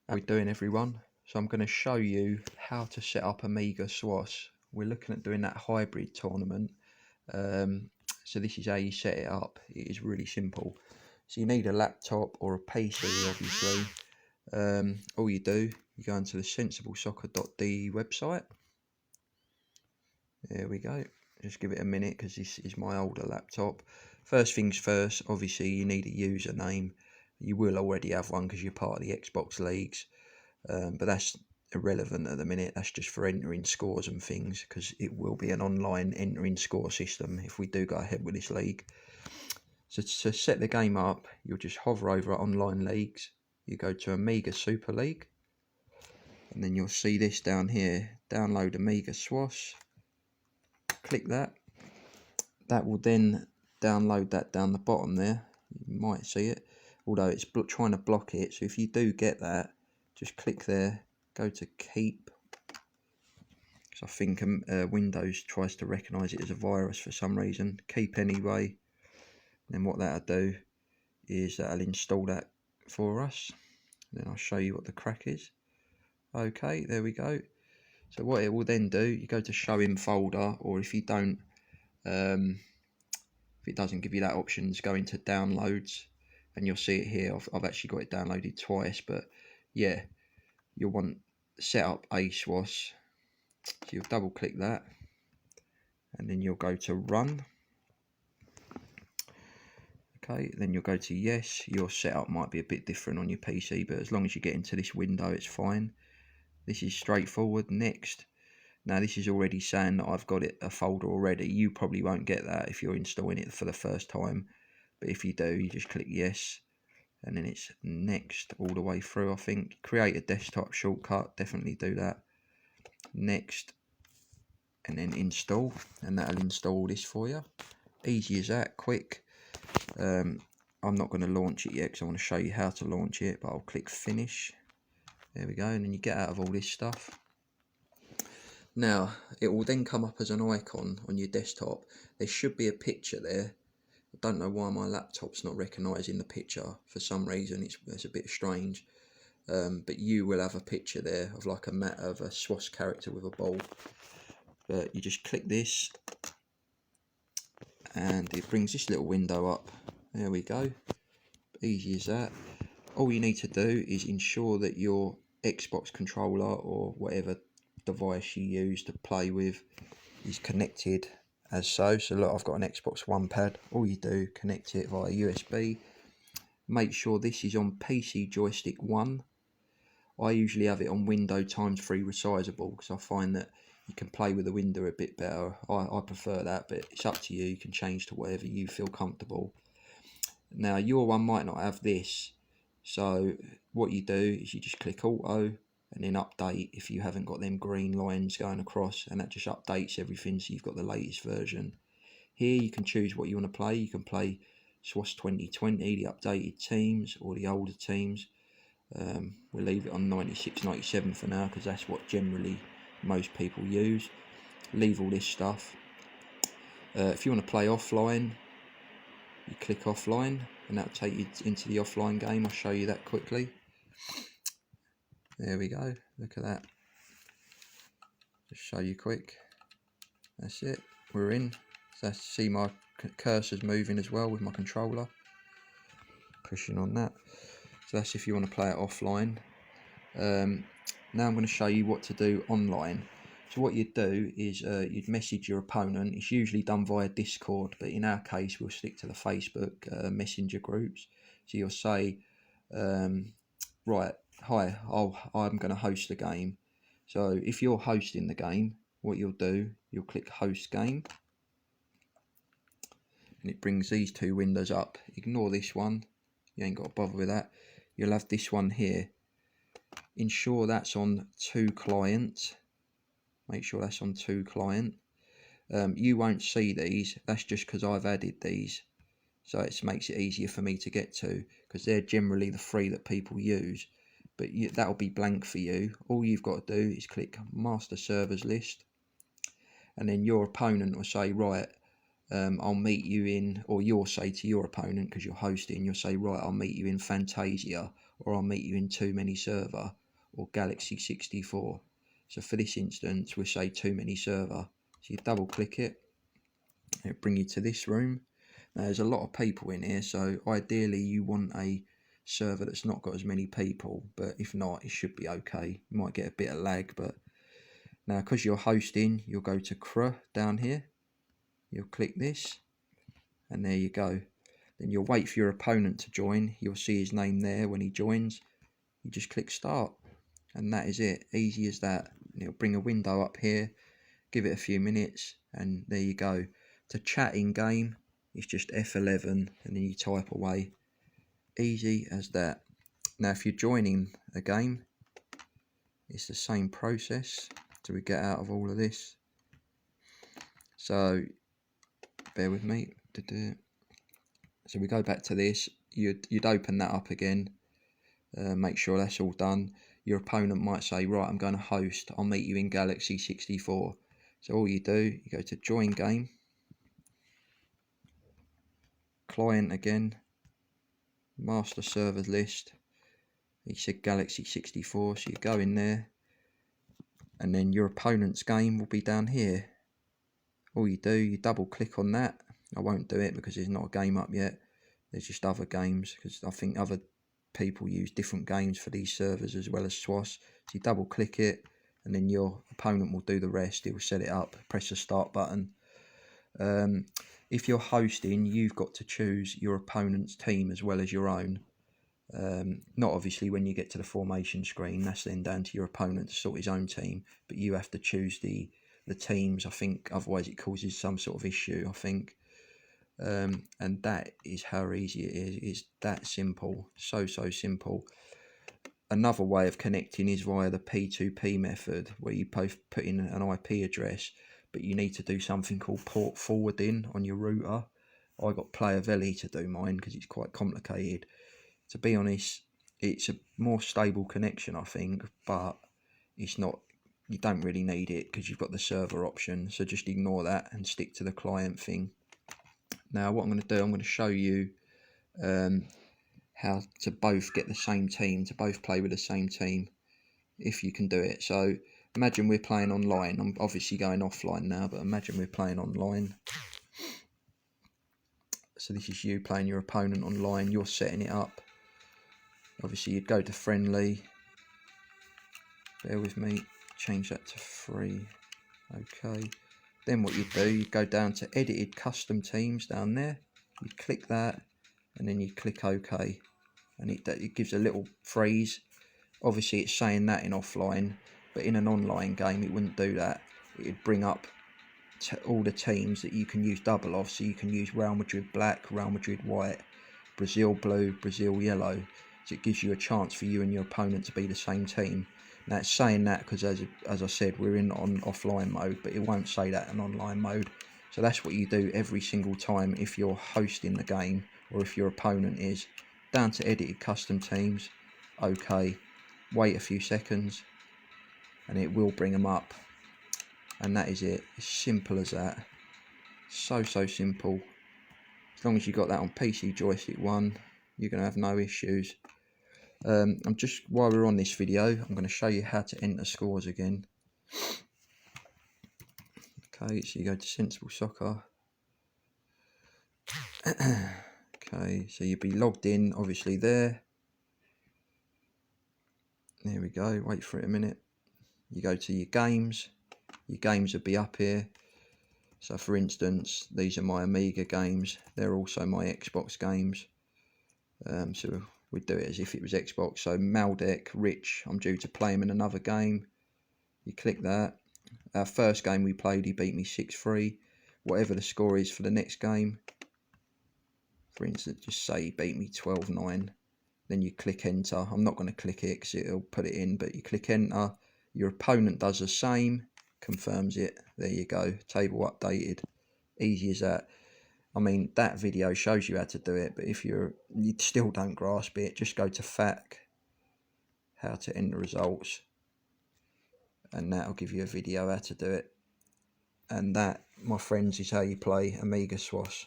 How are we doing, everyone? So I'm going to show you how to set up AMIGA SWOS. We're looking at doing that hybrid tournament. So this is how you set it up. It is really simple. So you need a laptop or a PC, obviously. All you do, you go into the sensiblesoccer.de website. There we go. Just give it a minute because this is my older laptop. First things first, obviously you need a username. You will already have one because you're part of the Xbox leagues. But that's irrelevant at the minute. That's just for entering scores and things, because it will be an online entering score system if we do go ahead with this league. So to set the game up, you'll just hover over online leagues. You go to AMIGA Super League, and then you'll see this down here, download AMIGA SWOS. Click that. That will then download that down the bottom there. You might see it, although it's trying to block it. So if you do get that, just click there, go to keep. So I think Windows tries to recognise it as a virus for some reason. Keep anyway. Then what that'll do is that'll install that for us. Then I'll show you what the crack is. Okay, there we go. So what it will then do, you go to show in folder, or if you don't, if it doesn't give you that option, just go into downloads, and you'll see it here. I've actually got it downloaded twice, but yeah, you'll want set up a SWOS. So you'll double click that, and then you'll go to run. Okay, then you'll go to yes. Your setup might be a bit different on your PC, but as long as you get into this window, it's fine. This is straightforward. Next. Now this is already saying that I've got a folder already. You probably won't get that if you're installing it for the first time, but if you do, you just click yes, and then it's next all the way through. I think create a desktop shortcut, definitely do that. Next, and then install, and that'll install this for you. Easy as that, quick. I'm not going to launch it yet because I want to show you how to launch it, but I'll click finish. There we go, and then you get out of all this stuff. Now it will then come up as an icon on your desktop. There should be a picture there. I don't know why my laptop's not recognising the picture for some reason. It's a bit strange, but you will have a picture there of like a SWOS character with a ball. But you just click this, and it brings this little window up. There we go, easy as that. All you need to do is ensure that your Xbox controller or whatever device you use to play with is connected as so. So look, I've got an Xbox One pad. All you do, connect it via USB. Make sure this is on PC joystick 1. I usually have it on window ×3 resizable because I find that you can play with the window a bit better. I prefer that, but it's up to you. You can change to whatever you feel comfortable. Now your one might not have this, so what you do is you just click auto and then update if you haven't got them green lines going across, and that just updates everything so you've got the latest version. Here you can choose what you want to play. You can play SWOS 2020, the updated teams, or the older teams. We'll leave it on 96-97 for now because that's what generally most people use. Leave all this stuff. If you want to play offline, you click offline, and that'll take you into the offline game. I'll show you that quickly. There we go, look at that. Just show you quick. That's it, we're in. So see my cursor's moving as well with my controller. Pushing on that. So that's if you want to play it offline. Now I'm going to show you what to do online. So what you'd do is you'd message your opponent. It's usually done via Discord, but in our case we'll stick to the Facebook messenger groups. So you'll say, right, hi, I'm going to host the game. So if you're hosting the game, what you'll do, you'll click host game, and it brings these two windows up. Ignore this one, you ain't got to bother with that. You'll have this one here. Ensure that's on 2 clients. Make sure that's on 2 client. You won't see these, that's just because I've added these, so it makes it easier for me to get to, because they're generally the 3 that people use, but that'll be blank for you. All you've got to do is click master servers list, and then your opponent will say, right, I'll meet you in, or you'll say to your opponent, because you're hosting, you'll say, right, I'll meet you in Fantasia or I'll meet you in Too Many Server, or Galaxy 64. So for this instance, we'll say Too Many Server. So you double click it, and it'll bring you to this room. Now there's a lot of people in here, so ideally you want a server that's not got as many people, but if not, it should be okay. You might get a bit of lag, but now because you're hosting, you'll go to CR down here, you'll click this, and there you go. Then you'll wait for your opponent to join. You'll see his name there when he joins. You just click start, and that is it. Easy as that. And it'll bring a window up here, give it a few minutes, and there you go. To chat in game, it's just F11, and then you type away. Easy as that. Now if you're joining a game, it's the same process. So we get out of all of this. So bear with me. So we go back to this. You'd open that up again. Make sure that's all done. Your opponent might say, right, I'm going to host. I'll meet you in Galaxy 64. So all you do, you go to join game. Client again. Master servers list. He said Galaxy 64, so you go in there, and then your opponent's game will be down here. All you do, you double click on that. I won't do it because there's not a game up yet. There's just other games, because I think other people use different games for these servers as well as SWOS. So you double click it, and then your opponent will do the rest. He will set it up, press the start button. If you're hosting, you've got to choose your opponent's team as well as your own. Not obviously when you get to the formation screen, that's then down to your opponent to sort his own team, but you have to choose the teams, I think, otherwise it causes some sort of issue, I think. And that is how easy it is. It's that simple, so simple. Another way of connecting is via the P2P method, where you both put in an IP address, but you need to do something called port forwarding on your router. I got Player Valley to do mine because it's quite complicated. To be honest, it's a more stable connection, I think, but it's not. You don't really need it because you've got the server option. So just ignore that and stick to the client thing. Now what I'm going to do, I'm going to show you how to both get the same team, to both play with the same team, if you can do it. So imagine we're playing online. I'm obviously going offline now, but imagine we're playing online. So this is you playing your opponent online. You're setting it up. Obviously you'd go to friendly. Bear with me. Change that to free. Okay. Then what you do, you go down to edited custom teams down there. You click that, and then you click OK, and it gives a little phrase. Obviously it's saying that in offline, but in an online game it wouldn't do that. It'd bring up all the teams that you can use double of. So you can use Real Madrid black, Real Madrid white, Brazil blue, Brazil yellow. So it gives you a chance for you and your opponent to be the same team. Now it's saying that because as I said, we're on offline mode, but it won't say that in online mode. So that's what you do every single time if you're hosting the game, or if your opponent is. Down to edited custom teams, okay, wait a few seconds, and it will bring them up. And that is it. It's simple as that. So simple. As long as you got that on PC Joystick 1, you're going to have no issues. I'm just, while we're on this video, I'm going to show you how to enter scores again. Okay, so you go to Sensible Soccer. Okay, so you'll be logged in, obviously there. There we go, wait for it a minute. You go to your games. Your games will be up here. So for instance, these are my Amiga games. They're also my Xbox games. So we do it as if it was Xbox. So Maldek, Rich, I'm due to play him in another game. You click that. Our first game we played, he beat me 6-3. Whatever the score is for the next game. For instance, just say he beat me 12-9. Then you click enter. I'm not going to click it because it'll put it in, but you click enter. Your opponent does the same, confirms it. There you go. Table updated. Easy as that. I mean, that video shows you how to do it, but if you still don't grasp it, just go to FAQ, how to enter results, and that'll give you a video how to do it. And that, my friends, is how you play Amiga SWOS.